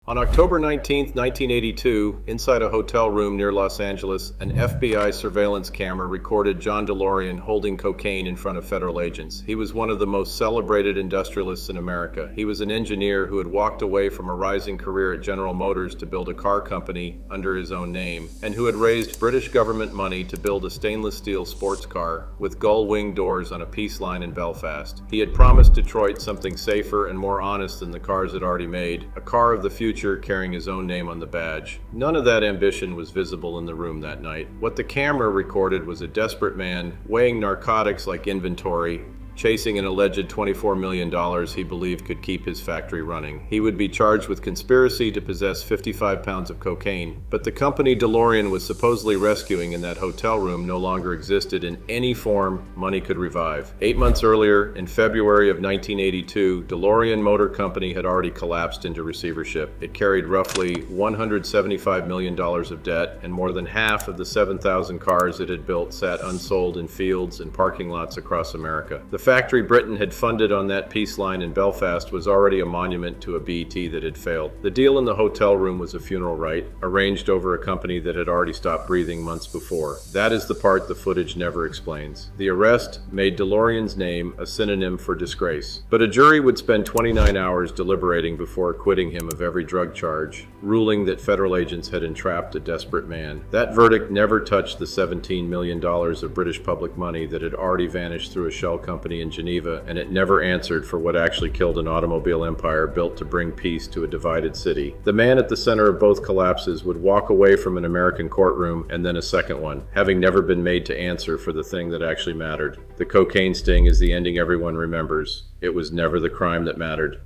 On October 19, 1982, inside a hotel room near Los Angeles, an FBI surveillance camera recorded John DeLorean holding cocaine in front of federal agents. He was one of the most celebrated industrialists in America. He was an engineer who had walked away from a rising career at General Motors to build a car company under his own name, and who had raised British government money to build a stainless steel sports car with gull-wing doors on a peace line in Belfast. He had promised Detroit something safer and more honest than the cars it already made, a car of the future carrying his own name on the badge. None of that ambition was visible in the room that night. What the camera recorded was a desperate man weighing narcotics like inventory, chasing an alleged $24 million he believed could keep his factory running. He would be charged with conspiracy to possess 55 pounds of cocaine, but the company DeLorean was supposedly rescuing in that hotel room no longer existed in any form money could revive. 8 months earlier, in February of 1982, DeLorean Motor Company had already collapsed into receivership. It carried roughly $175 million of debt, and more than half of the 7,000 cars it had built sat unsold in fields and parking lots across America. The factory Britain had funded on that peace line in Belfast was already a monument to a BT that had failed. The deal in the hotel room was a funeral rite, arranged over a company that had already stopped breathing months before. That is the part the footage never explains. The arrest made DeLorean's name a synonym for disgrace. But a jury would spend 29 hours deliberating before acquitting him of every drug charge, ruling that federal agents had entrapped a desperate man. That verdict never touched the $17 million of British public money that had already vanished through a shell company in Geneva, and it never answered for what actually killed an automobile empire built to bring peace to a divided city. The man at the center of both collapses would walk away from an American courtroom and then a second one, having never been made to answer for the thing that actually mattered. The cocaine sting is the ending everyone remembers. It was never the crime that mattered.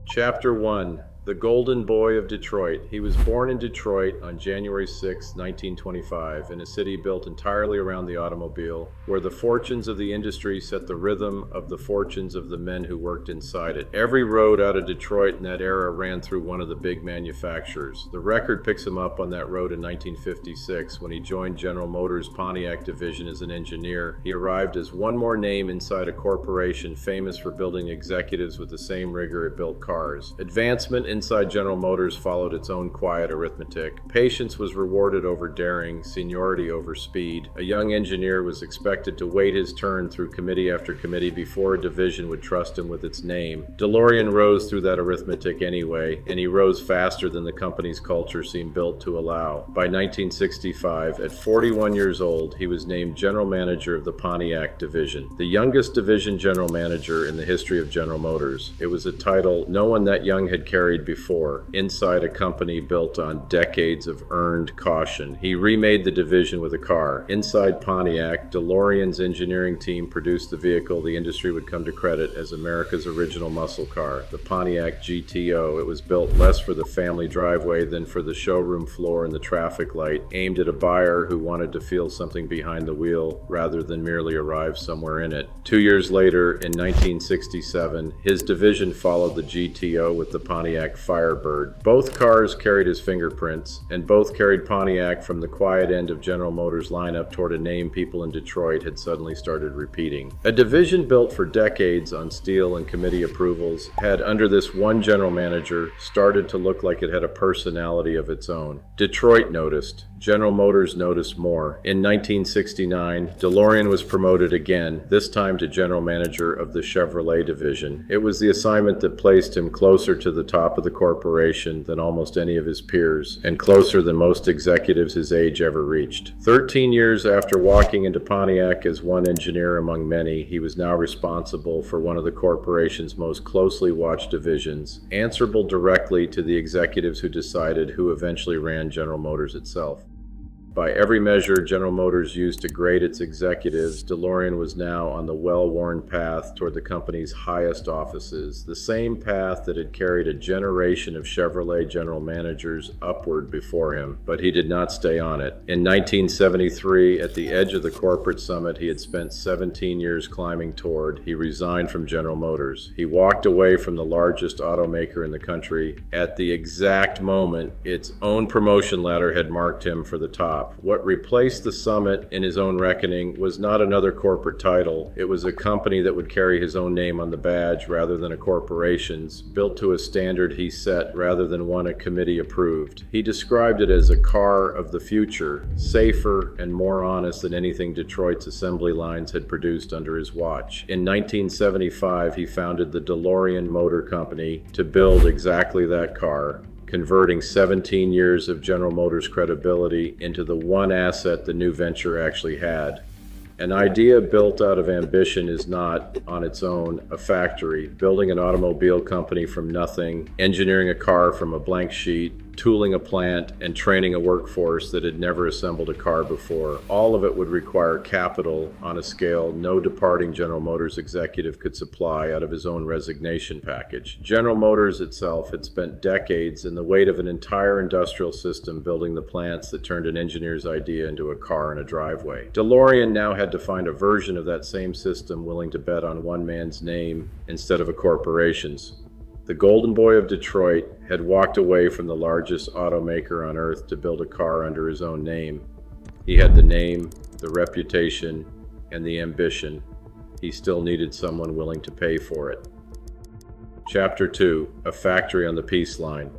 Chapter 1. The Golden Boy of Detroit. He was born in Detroit on January 6, 1925, in a city built entirely around the automobile, where the fortunes of the industry set the rhythm of the fortunes of the men who worked inside it. Every road out of Detroit in that era ran through one of the big manufacturers. The record picks him up on that road in 1956 when he joined General Motors' Pontiac division as an engineer. He arrived as one more name inside a corporation famous for building executives with the same rigor it built cars. Advancement inside General Motors followed its own quiet arithmetic. Patience was rewarded over daring, seniority over speed. A young engineer was expected to wait his turn through committee after committee before a division would trust him with its name. DeLorean rose through that arithmetic anyway, and he rose faster than the company's culture seemed built to allow. By 1965, at 41 years old, he was named general manager of the Pontiac division, the youngest division general manager in the history of General Motors. It was a title no one that young had carried before, inside a company built on decades of earned caution. He remade the division with a car. Inside Pontiac, DeLorean's engineering team produced the vehicle the industry would come to credit as America's original muscle car, the Pontiac GTO. It was built less for the family driveway than for the showroom floor and the traffic light, aimed at a buyer who wanted to feel something behind the wheel rather than merely arrive somewhere in it. 2 years later, in 1967, his division followed the GTO with the Pontiac Firebird. Both cars carried his fingerprints, and both carried Pontiac from the quiet end of General Motors' lineup toward a name people in Detroit had suddenly started repeating. A division built for decades on steel and committee approvals had, under this one general manager, started to look like it had a personality of its own. Detroit noticed. General Motors noticed more. In 1969, DeLorean was promoted again, this time to general manager of the Chevrolet division. It was the assignment that placed him closer to the top of the corporation than almost any of his peers, and closer than most executives his age ever reached. 13 years after walking into Pontiac as one engineer among many, he was now responsible for one of the corporation's most closely watched divisions, answerable directly to the executives who decided who eventually ran General Motors itself. By every measure General Motors used to grade its executives, DeLorean was now on the well-worn path toward the company's highest offices, the same path that had carried a generation of Chevrolet general managers upward before him, but he did not stay on it. In 1973, at the edge of the corporate summit he had spent 17 years climbing toward, he resigned from General Motors. He walked away from the largest automaker in the country at the exact moment its own promotion ladder had marked him for the top. top. What replaced the Summit in his own reckoning was not another corporate title. It was a company that would carry his own name on the badge rather than a corporation's, built to a standard he set rather than one a committee approved. He described it as a car of the future, safer and more honest than anything Detroit's assembly lines had produced under his watch. In 1975, he founded the DeLorean Motor Company to build exactly that car, converting 17 years of General Motors credibility into the one asset the new venture actually had. An idea built out of ambition is not, on its own, a factory. Building an automobile company from nothing, engineering a car from a blank sheet, tooling a plant, and training a workforce that had never assembled a car before. All of it would require capital on a scale no departing General Motors executive could supply out of his own resignation package. General Motors itself had spent decades and the weight of an entire industrial system building the plants that turned an engineer's idea into a car in a driveway. DeLorean now had to find a version of that same system willing to bet on one man's name instead of a corporation's. The golden boy of Detroit had walked away from the largest automaker on earth to build a car under his own name. He had the name, the reputation, and the ambition. He still needed someone willing to pay for it. Chapter 2, A Factory on the Peace Line.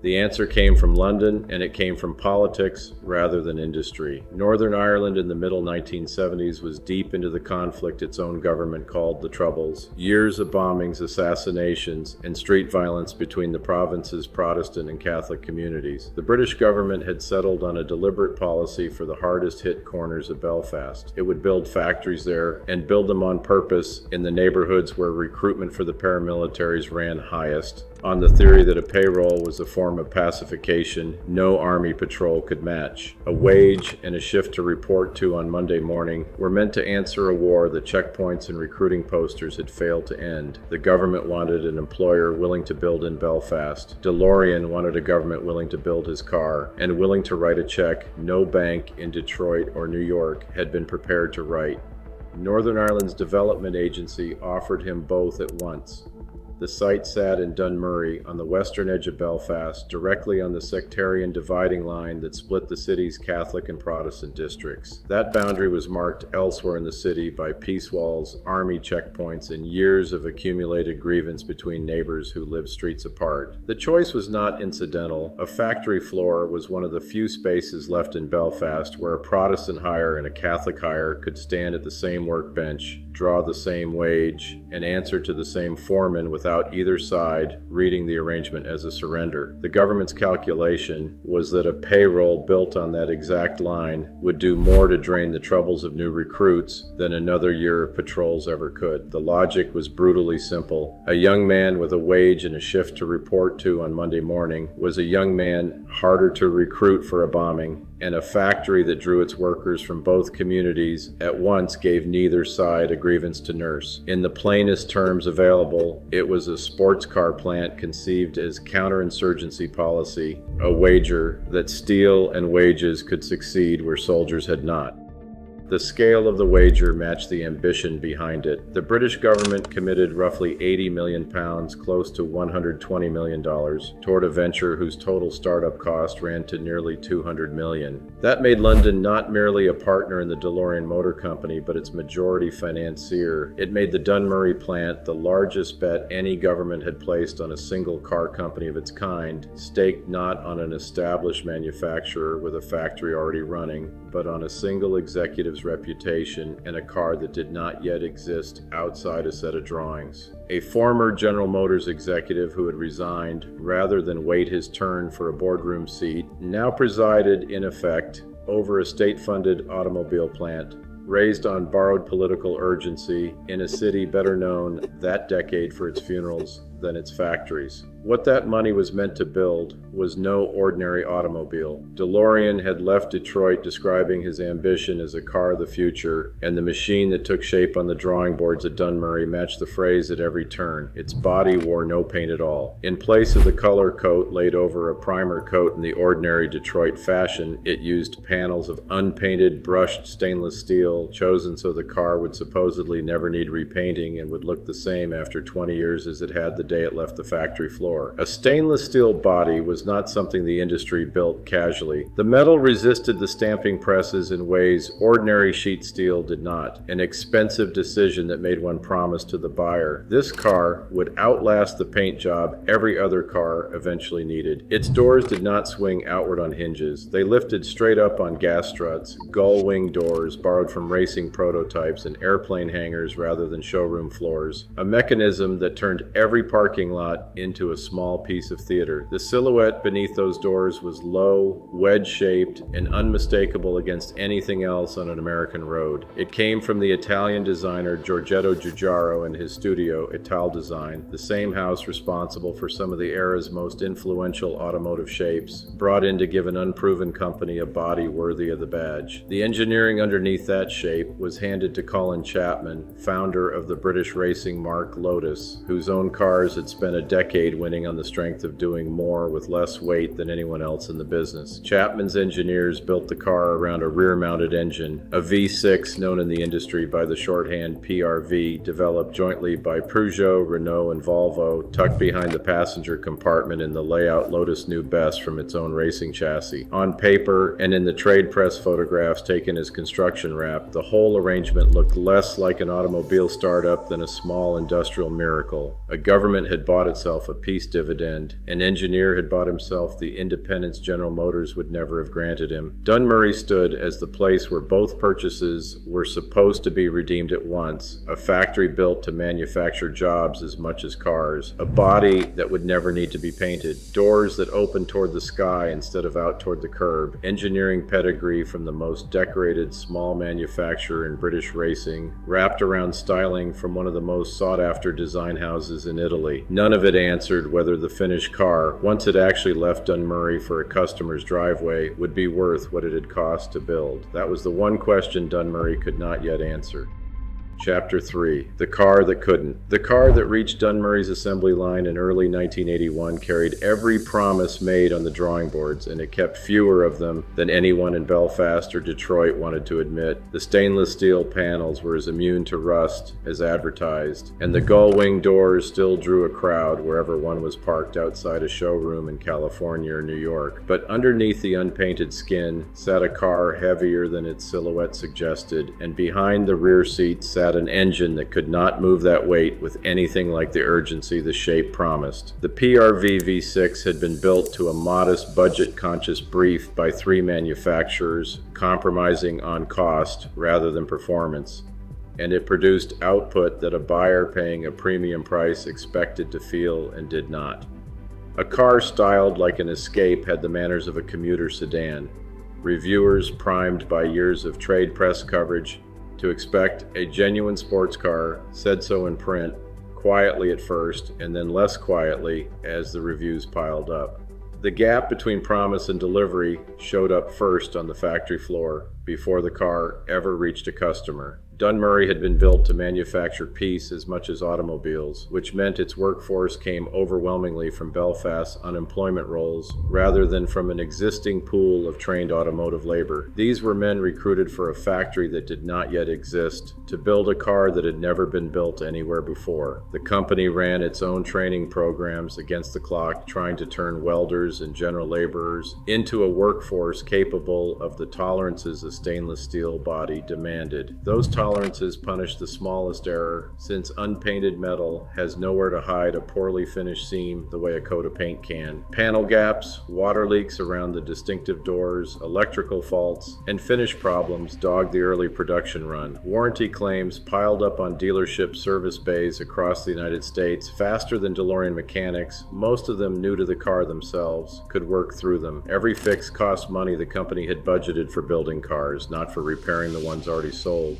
The answer came from London, and it came from politics rather than industry. Northern Ireland in the middle 1970s was deep into the conflict its own government called the Troubles. Years of bombings, assassinations, and street violence between the province's Protestant and Catholic communities. The British government had settled on a deliberate policy for the hardest hit corners of Belfast. It would build factories there and build them on purpose in the neighborhoods where recruitment for the paramilitaries ran highest, on the theory that a payroll was a form of pacification no army patrol could match. A wage and a shift to report to on Monday morning were meant to answer a war that checkpoints and recruiting posters had failed to end. The government wanted an employer willing to build in Belfast. DeLorean wanted a government willing to build his car and willing to write a check no bank in Detroit or New York had been prepared to write. Northern Ireland's development agency offered him both at once. The site sat in Dunmurry, on the western edge of Belfast, directly on the sectarian dividing line that split the city's Catholic and Protestant districts. That boundary was marked elsewhere in the city by peace walls, army checkpoints, and years of accumulated grievance between neighbors who lived streets apart. The choice was not incidental. A factory floor was one of the few spaces left in Belfast where a Protestant hire and a Catholic hire could stand at the same workbench, draw the same wage, and answer to the same foreman without either side reading the arrangement as a surrender. The government's calculation was that a payroll built on that exact line would do more to drain the troubles of new recruits than another year of patrols ever could. The logic was brutally simple. A young man with a wage and a shift to report to on Monday morning was a young man harder to recruit for a bombing, and a factory that drew its workers from both communities at once gave neither side a grievance to nurse. In the plainest terms available, it was a sports car plant conceived as counterinsurgency policy, a wager that steel and wages could succeed where soldiers had not. The scale of the wager matched the ambition behind it. The British government committed roughly £80 million, close to $120 million, toward a venture whose total startup cost ran to nearly $200 million. That made London not merely a partner in the DeLorean Motor Company, but its majority financier. It made the Dunmurry plant the largest bet any government had placed on a single car company of its kind, staked not on an established manufacturer with a factory already running, but on a single executive's reputation and a car that did not yet exist outside a set of drawings. A former General Motors executive who had resigned rather than wait his turn for a boardroom seat now presided, in effect, over a state-funded automobile plant, raised on borrowed political urgency in a city better known that decade for its funerals than its factories. What that money was meant to build was no ordinary automobile. DeLorean had left Detroit describing his ambition as a car of the future, and the machine that took shape on the drawing boards at Dunmurry matched the phrase at every turn. Its body wore no paint at all. In place of the color coat laid over a primer coat in the ordinary Detroit fashion, it used panels of unpainted brushed stainless steel, chosen so the car would supposedly never need repainting and would look the same after 20 years as it had the day it left the factory floor. floor. A stainless steel body was not something the industry built casually. The metal resisted the stamping presses in ways ordinary sheet steel did not, an expensive decision that made one promise to the buyer. This car would outlast the paint job every other car eventually needed. Its doors did not swing outward on hinges. They lifted straight up on gas struts, gull-wing doors borrowed from racing prototypes and airplane hangars rather than showroom floors, a mechanism that turned every parking lot into a small piece of theater. The silhouette beneath those doors was low, wedge-shaped, and unmistakable against anything else on an American road. It came from the Italian designer Giorgetto Giugiaro and his studio, Ital Design, the same house responsible for some of the era's most influential automotive shapes, brought in to give an unproven company a body worthy of the badge. The engineering underneath that shape was handed to Colin Chapman, founder of the British racing marque Lotus, whose own cars had spent a decade winning on the strength of doing more with less weight than anyone else in the business. Chapman's engineers built the car around a rear-mounted engine, a V6 known in the industry by the shorthand PRV, developed jointly by Peugeot, Renault, and Volvo, tucked behind the passenger compartment in the layout Lotus knew best from its own racing chassis. On paper and in the trade press photographs taken as construction wrap, the whole arrangement looked less like an automobile startup than a small industrial miracle. A government had bought itself a peace dividend. An engineer had bought himself the independence General Motors would never have granted him. Dunmurry stood as the place where both purchases were supposed to be redeemed at once, a factory built to manufacture jobs as much as cars, a body that would never need to be painted, doors that opened toward the sky instead of out toward the curb, engineering pedigree from the most decorated small manufacturer in British racing, wrapped around styling from one of the most sought-after design houses in Italy. None of it answered whether the finished car, once it actually left Dunmurry for a customer's driveway, would be worth what it had cost to build. That was the one question Dunmurry could not yet answer. Chapter 3. The Car That Couldn't. The car that reached Dunmurry's assembly line in early 1981 carried every promise made on the drawing boards, and it kept fewer of them than anyone in Belfast or Detroit wanted to admit. The stainless steel panels were as immune to rust as advertised, and the gull-wing doors still drew a crowd wherever one was parked outside a showroom in California or New York. But underneath the unpainted skin sat a car heavier than its silhouette suggested, and behind the rear seat sat an engine that could not move that weight with anything like the urgency the shape promised. The PRV V6 had been built to a modest, budget-conscious brief by 3 manufacturers, compromising on cost rather than performance, and it produced output that a buyer paying a premium price expected to feel and did not. A car styled like an Escape had the manners of a commuter sedan. Reviewers, primed by years of trade press coverage to expect a genuine sports car, said so in print, quietly at first, and then less quietly as the reviews piled up. The gap between promise and delivery showed up first on the factory floor before the car ever reached a customer. Dunmurry had been built to manufacture peace as much as automobiles, which meant its workforce came overwhelmingly from Belfast's unemployment rolls rather than from an existing pool of trained automotive labor. These were men recruited for a factory that did not yet exist, to build a car that had never been built anywhere before. The company ran its own training programs against the clock, trying to turn welders and general laborers into a workforce capable of the tolerances a stainless steel body demanded. Those tolerances punish the smallest error, since unpainted metal has nowhere to hide a poorly finished seam the way a coat of paint can. Panel gaps, water leaks around the distinctive doors, electrical faults, and finish problems dogged the early production run. Warranty claims piled up on dealership service bays across the United States faster than DeLorean mechanics, most of them new to the car themselves, could work through them. Every fix cost money the company had budgeted for building cars, not for repairing the ones already sold.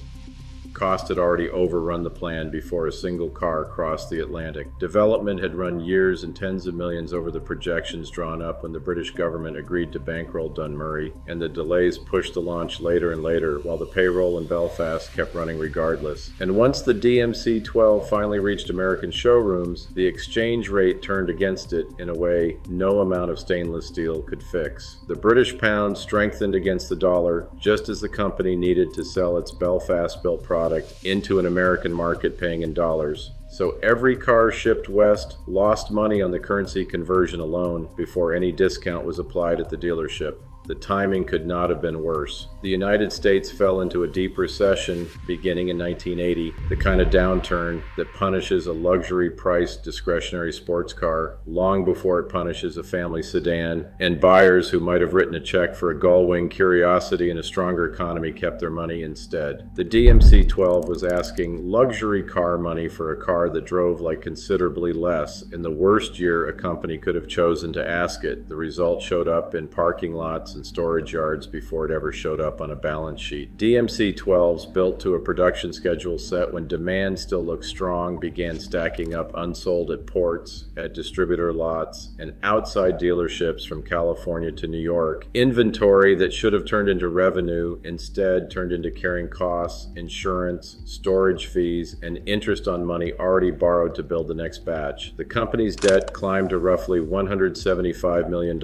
Cost had already overrun the plan before a single car crossed the Atlantic. Development had run years and tens of millions over the projections drawn up when the British government agreed to bankroll Dunmurry, and the delays pushed the launch later and later, while the payroll in Belfast kept running regardless. And once the DMC-12 finally reached American showrooms, the exchange rate turned against it in a way no amount of stainless steel could fix. The British pound strengthened against the dollar, just as the company needed to sell its Belfast-built product into an American market paying in dollars. So every car shipped west lost money on the currency conversion alone before any discount was applied at the dealership. The timing could not have been worse. The United States fell into a deep recession beginning in 1980, the kind of downturn that punishes a luxury-priced discretionary sports car long before it punishes a family sedan, and buyers who might have written a check for a gull-wing curiosity in a stronger economy kept their money instead. The DMC-12 was asking luxury car money for a car that drove like considerably less in the worst year a company could have chosen to ask it. The result showed up in parking lots and storage yards before it ever showed up on a balance sheet. DMC-12s built to a production schedule set when demand still looked strong began stacking up unsold at ports, at distributor lots, and outside dealerships from California to New York. Inventory that should have turned into revenue instead turned into carrying costs, insurance, storage fees, and interest on money already borrowed to build the next batch. The company's debt climbed to roughly $175 million,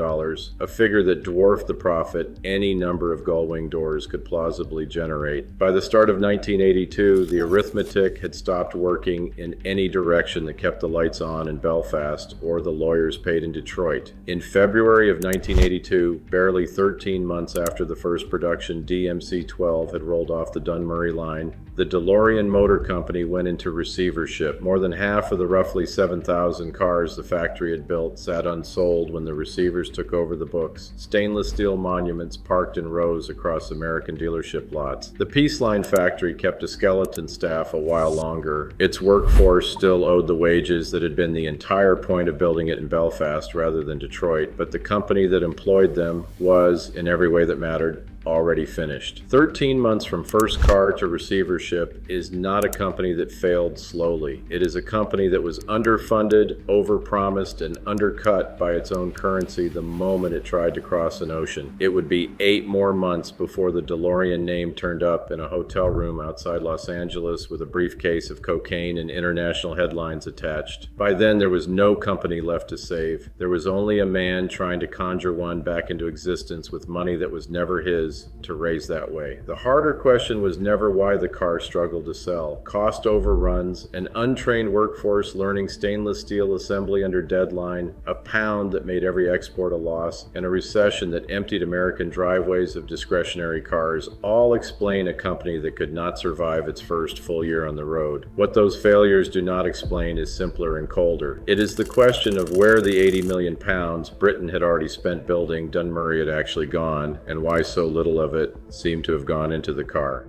a figure that dwarfed the profit any number of gull-wing doors could plausibly generate. By the start of 1982, the arithmetic had stopped working in any direction that kept the lights on in Belfast or the lawyers paid in Detroit. In February of 1982, barely 13 months after the first production DMC-12 had rolled off the Dunmurry line, the DeLorean Motor Company went into receivership. More than half of the roughly 7,000 cars the factory had built sat unsold when the receivers took over the books. Stainless steel monuments parked in rows across American dealership lots. The Peace Line factory kept a skeleton staff a while longer. Its workforce still owed the wages that had been the entire point of building it in Belfast rather than Detroit, but the company that employed them was, in every way that mattered, already finished. 13 months from first car to receivership is not a company that failed slowly. It is a company that was underfunded, overpromised, and undercut by its own currency the moment it tried to cross an ocean. It would be 8 more months before the DeLorean name turned up in a hotel room outside Los Angeles with a briefcase of cocaine and international headlines attached. By then, there was no company left to save. There was only a man trying to conjure one back into existence with money that was never his to raise that way. The harder question was never why the car struggled to sell. Cost overruns, an untrained workforce learning stainless steel assembly under deadline, a pound that made every export a loss, and a recession that emptied American driveways of discretionary cars all explain a company that could not survive its first full year on the road. What those failures do not explain is simpler and colder. It is the question of where the 80 million pounds Britain had already spent building Dunmurry had actually gone, and why so little of it seemed to have gone into the car.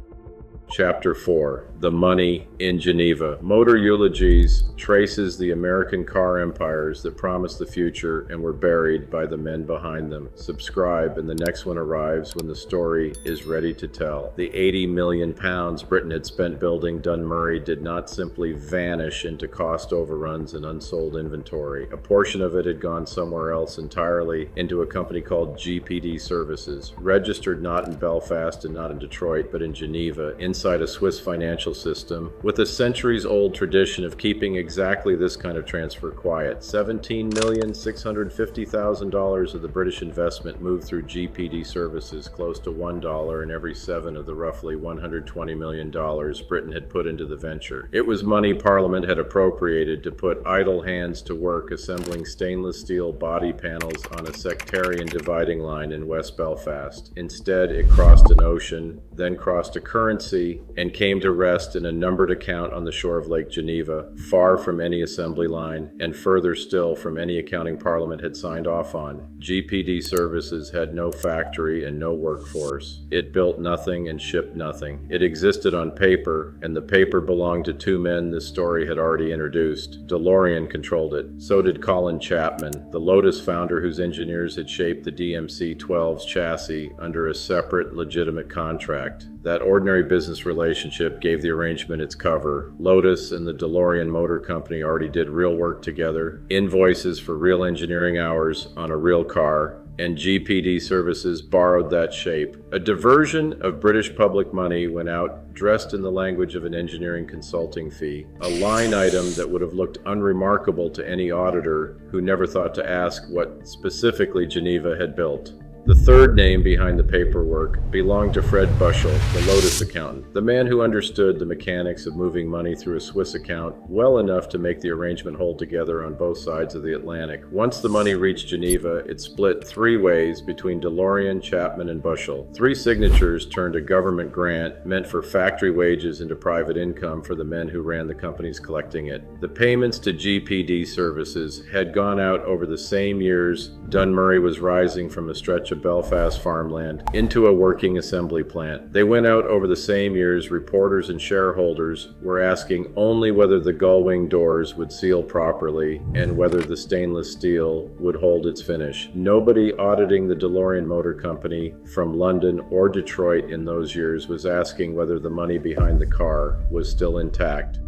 Chapter 4. The Money in Geneva. Motor Eulogies traces the American car empires that promised the future and were buried by the men behind them. Subscribe and the next one arrives when the story is ready to tell. The 80 million pounds Britain had spent building Dunmurry did not simply vanish into cost overruns and unsold inventory. A portion of it had gone somewhere else entirely, into a company called GPD Services, registered not in Belfast and not in Detroit, but in Geneva, inside a Swiss financial system with a centuries-old tradition of keeping exactly this kind of transfer quiet. $17,650,000 of the British investment moved through GPD Services, close to $1 in every 7 of the roughly $120 million Britain had put into the venture. It was money Parliament had appropriated to put idle hands to work assembling stainless steel body panels on a sectarian dividing line in West Belfast. Instead, it crossed an ocean, then crossed a currency, and came to rest in a numbered account on the shore of Lake Geneva, far from any assembly line, and further still from any accounting Parliament had signed off on. GPD Services had no factory and no workforce. It built nothing and shipped nothing. It existed on paper, and the paper belonged to 2 men this story had already introduced. DeLorean controlled it. So did Colin Chapman, the Lotus founder whose engineers had shaped the DMC-12's chassis under a separate, legitimate contract. That ordinary business relationship gave the arrangement its cover. Lotus and the DeLorean Motor Company already did real work together, invoices for real engineering hours on a real car, and GPD Services borrowed that shape. A diversion of British public money went out dressed in the language of an engineering consulting fee, a line item that would have looked unremarkable to any auditor who never thought to ask what specifically Geneva had built. The third name behind the paperwork belonged to Fred Bushell, the Lotus accountant, the man who understood the mechanics of moving money through a Swiss account well enough to make the arrangement hold together on both sides of the Atlantic. Once the money reached Geneva, it split three ways between DeLorean, Chapman, and Bushell. Three signatures turned a government grant meant for factory wages into private income for the men who ran the companies collecting it. The payments to GPD Services had gone out over the same years Dunmurry was rising from a stretch of Belfast farmland into a working assembly plant. They went out over the same years reporters and shareholders were asking only whether the gull-wing doors would seal properly and whether the stainless steel would hold its finish. Nobody auditing the DeLorean Motor Company from London or Detroit in those years was asking whether the money behind the car was still intact.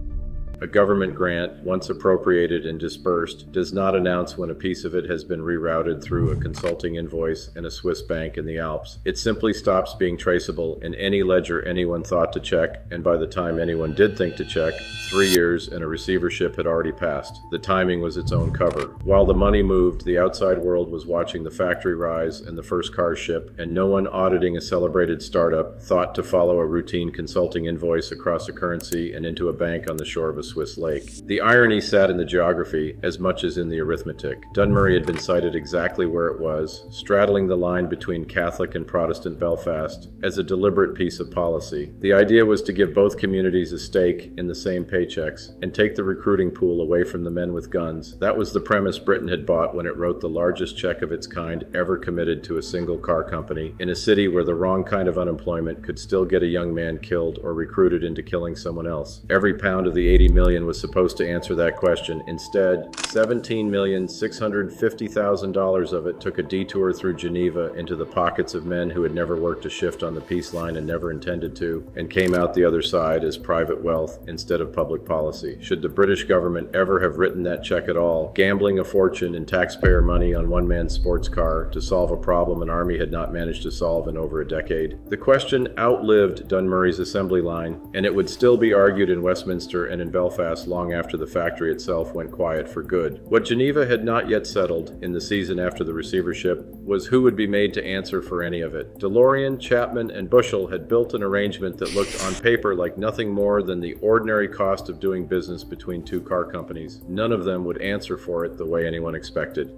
A government grant, once appropriated and dispersed, does not announce when a piece of it has been rerouted through a consulting invoice in a Swiss bank in the Alps. It simply stops being traceable in any ledger anyone thought to check, and by the time anyone did think to check, 3 years and a receivership had already passed. The timing was its own cover. While the money moved, the outside world was watching the factory rise and the first car ship, and no one auditing a celebrated startup thought to follow a routine consulting invoice across a currency and into a bank on the shore of a Swiss lake. The irony sat in the geography as much as in the arithmetic. Dunmurry had been sited exactly where it was, straddling the line between Catholic and Protestant Belfast, as a deliberate piece of policy. The idea was to give both communities a stake in the same paychecks and take the recruiting pool away from the men with guns. That was the premise Britain had bought when it wrote the largest check of its kind ever committed to a single car company in a city where the wrong kind of unemployment could still get a young man killed or recruited into killing someone else. Every pound of the 80 million was supposed to answer that question. Instead, $17,650,000 of it took a detour through Geneva into the pockets of men who had never worked a shift on the peace line and never intended to, and came out the other side as private wealth instead of public policy. Should the British government ever have written that check at all, gambling a fortune in taxpayer money on one man's sports car to solve a problem an army had not managed to solve in over a decade? The question outlived Dunmurry's assembly line, and it would still be argued in Westminster and in Belfast long after the factory itself went quiet for good. What Geneva had not yet settled in the season after the receivership was who would be made to answer for any of it. DeLorean, Chapman, and Bushell had built an arrangement that looked on paper like nothing more than the ordinary cost of doing business between two car companies. None of them would answer for it the way anyone expected.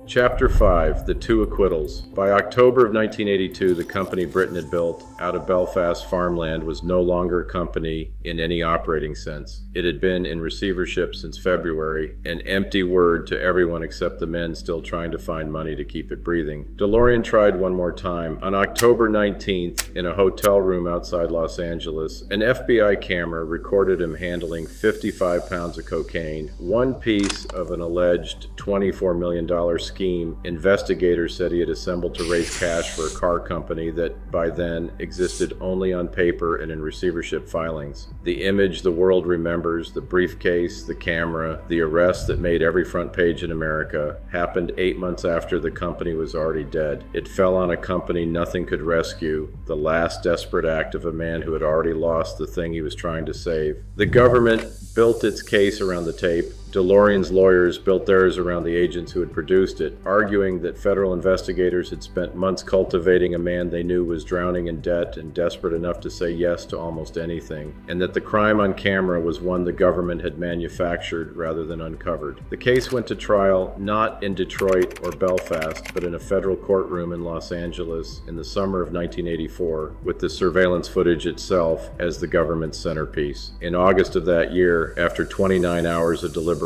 Chapter 5, The Two Acquittals. By October of 1982, the company Britain had built out of Belfast farmland was no longer a company in any operating sense. It had been in receivership since February, an empty word to everyone except the men still trying to find money to keep it breathing. DeLorean tried one more time. On October 19th, in a hotel room outside Los Angeles, an FBI camera recorded him handling 55 pounds of cocaine, one piece of an alleged $24 million scheme investigators said he had assembled to raise cash for a car company that by then existed only on paper and in receivership filings. The image the world remembers, the briefcase, the camera, the arrest that made every front page in America, happened 8 months after the company was already dead. It fell on a company nothing could rescue, the last desperate act of a man who had already lost the thing he was trying to save. The government built its case around the tape. DeLorean's lawyers built theirs around the agents who had produced it, arguing that federal investigators had spent months cultivating a man they knew was drowning in debt and desperate enough to say yes to almost anything, and that the crime on camera was one the government had manufactured rather than uncovered. The case went to trial not in Detroit or Belfast, but in a federal courtroom in Los Angeles in the summer of 1984, with the surveillance footage itself as the government's centerpiece. In August of that year, after 29 hours of deliberation,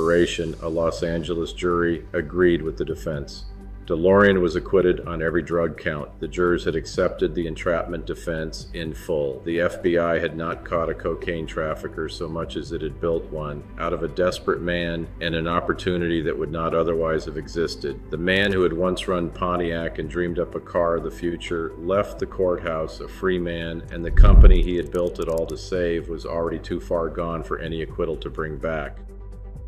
a Los Angeles jury agreed with the defense. DeLorean was acquitted on every drug count. The jurors had accepted the entrapment defense in full. The FBI had not caught a cocaine trafficker so much as it had built one out of a desperate man and an opportunity that would not otherwise have existed. The man who had once run Pontiac and dreamed up a car of the future left the courthouse a free man, and the company he had built it all to save was already too far gone for any acquittal to bring back.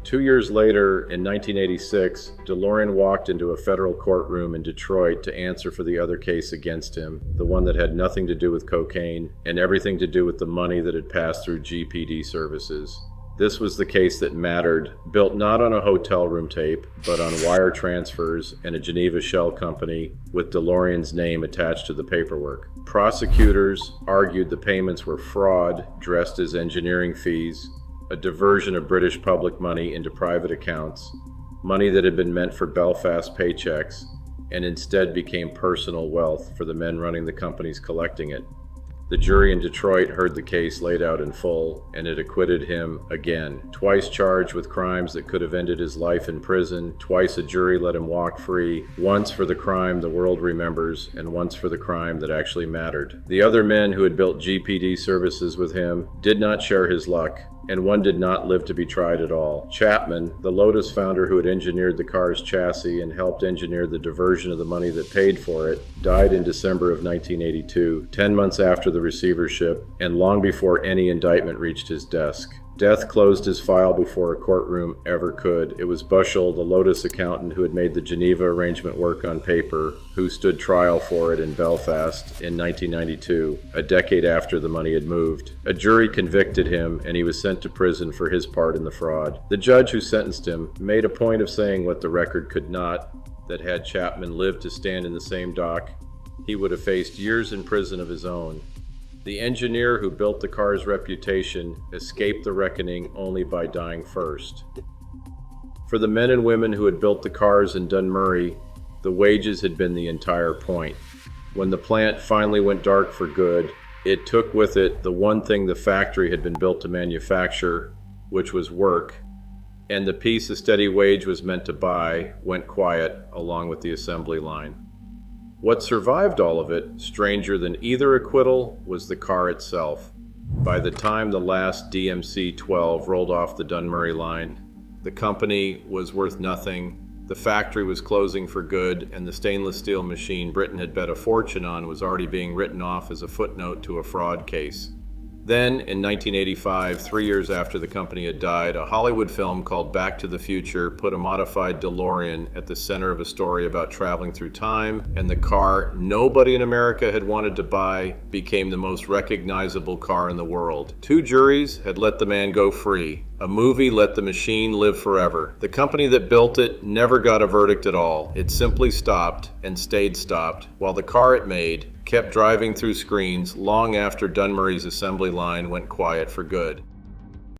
2 years later, in 1986, DeLorean walked into a federal courtroom in Detroit to answer for the other case against him, the one that had nothing to do with cocaine and everything to do with the money that had passed through GPD Services. This was the case that mattered, built not on a hotel room tape, but on wire transfers and a Geneva shell company with DeLorean's name attached to the paperwork. Prosecutors argued the payments were fraud dressed as engineering fees, a diversion of British public money into private accounts, money that had been meant for Belfast paychecks, and instead became personal wealth for the men running the companies collecting it. The jury in Detroit heard the case laid out in full, and it acquitted him again. Twice charged with crimes that could have ended his life in prison, twice a jury let him walk free, once for the crime the world remembers, and once for the crime that actually mattered. The other men who had built GPD Services with him did not share his luck, and one did not live to be tried at all. Chapman, the Lotus founder who had engineered the car's chassis and helped engineer the diversion of the money that paid for it, died in December of 1982, 10 months after the receivership, and long before any indictment reached his desk. Death closed his file before a courtroom ever could. It was Bushell, the Lotus accountant who had made the Geneva arrangement work on paper, who stood trial for it in Belfast in 1992, a decade after the money had moved. A jury convicted him, and he was sent to prison for his part in the fraud. The judge who sentenced him made a point of saying what the record could not, that had Chapman lived to stand in the same dock, he would have faced years in prison of his own. The engineer who built the car's reputation escaped the reckoning only by dying first. For the men and women who had built the cars in Dunmurry, the wages had been the entire point. When the plant finally went dark for good, it took with it the one thing the factory had been built to manufacture, which was work, and the piece a steady wage was meant to buy went quiet along with the assembly line. What survived all of it, stranger than either acquittal, was the car itself. By the time the last DMC-12 rolled off the Dunmurry line, the company was worth nothing, the factory was closing for good, and the stainless steel machine Britain had bet a fortune on was already being written off as a footnote to a fraud case. Then, in 1985, 3 years after the company had died, a Hollywood film called Back to the Future put a modified DeLorean at the center of a story about traveling through time, and the car nobody in America had wanted to buy became the most recognizable car in the world. 2 juries had let the man go free. A movie let the machine live forever. The company that built it never got a verdict at all. It simply stopped and stayed stopped, while the car it made kept driving through screens long after Dunmurry's assembly line went quiet for good.